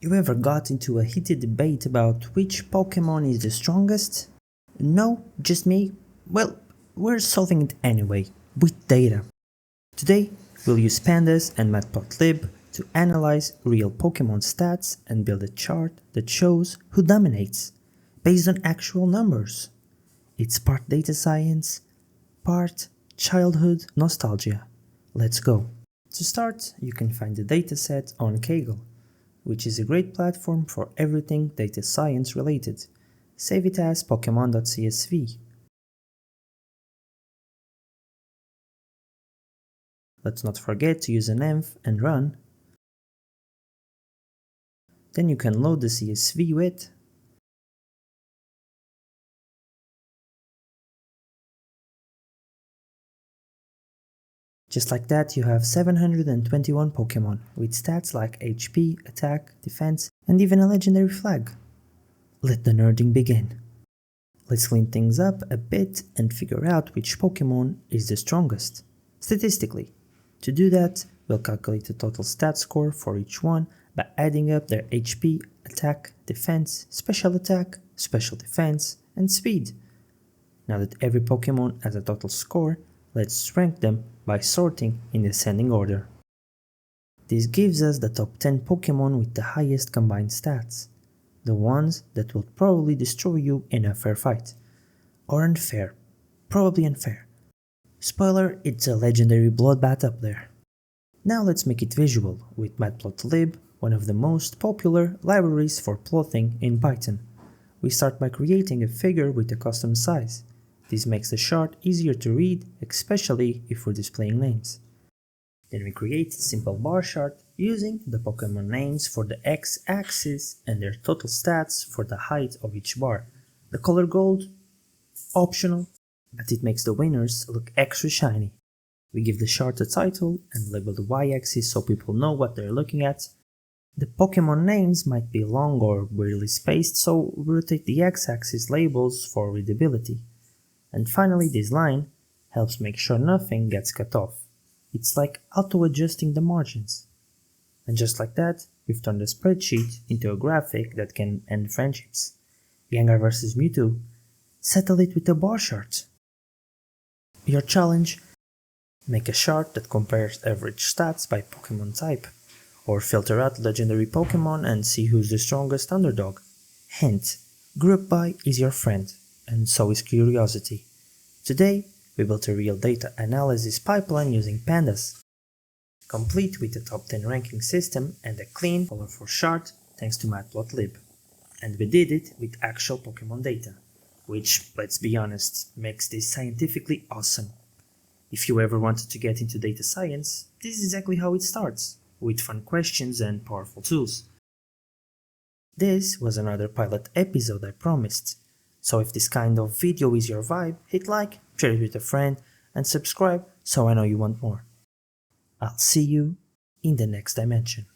You ever got into a heated debate about which Pokémon is the strongest? No, just me? Well, we're solving it anyway, with data. Today, we'll use Pandas and Matplotlib to analyze real Pokémon stats and build a chart that shows who dominates, based on actual numbers. It's part data science, part childhood nostalgia. Let's go. To start, you can find the dataset on Kaggle, which is a great platform for everything data science related. Save it as Pokémon.csv. Let's not forget to use an env and run. Then you can load the CSV with Just like that, you have 721 Pokémon, with stats like HP, attack, defense, and even a legendary flag. Let the nerding begin. Let's clean things up a bit and figure out which Pokémon is the strongest, statistically. To do that, we'll calculate the total stat score for each one by adding up their HP, attack, defense, special attack, special defense, and speed. Now that every Pokémon has a total score, let's rank them by sorting in descending order. This gives us the top 10 Pokémon with the highest combined stats, the ones that will probably destroy you in a fair fight. Or unfair, probably unfair. Spoiler, it's a legendary bloodbath up there. Now let's make it visual with Matplotlib, one of the most popular libraries for plotting in Python. We start by creating a figure with a custom size. This makes the chart easier to read, especially if we're displaying names. Then we create a simple bar chart using the Pokémon names for the x-axis and their total stats for the height of each bar. The color gold? Optional, but it makes the winners look extra shiny. We give the chart a title and label the y-axis so people know what they're looking at. The Pokémon names might be long or weirdly spaced, so we rotate the x-axis labels for readability. And finally, this line helps make sure nothing gets cut off. It's like auto-adjusting the margins. And just like that, we've turned a spreadsheet into a graphic that can end friendships. Gengar vs Mewtwo. Settle it with a bar chart. Your challenge? Make a chart that compares average stats by Pokémon type. Or filter out legendary Pokémon and see who's the strongest underdog. Hint, group by is your friend. And so is curiosity. Today, we built a real data analysis pipeline using Pandas, complete with a top 10 ranking system and a clean, colorful chart thanks to Matplotlib. And we did it with actual Pokémon data, which, let's be honest, makes this scientifically awesome. If you ever wanted to get into data science, this is exactly how it starts, with fun questions and powerful tools. This was another pilot episode, I promised. So if this kind of video is your vibe, hit like, share it with a friend, and subscribe so I know you want more. I'll see you in the next dimension.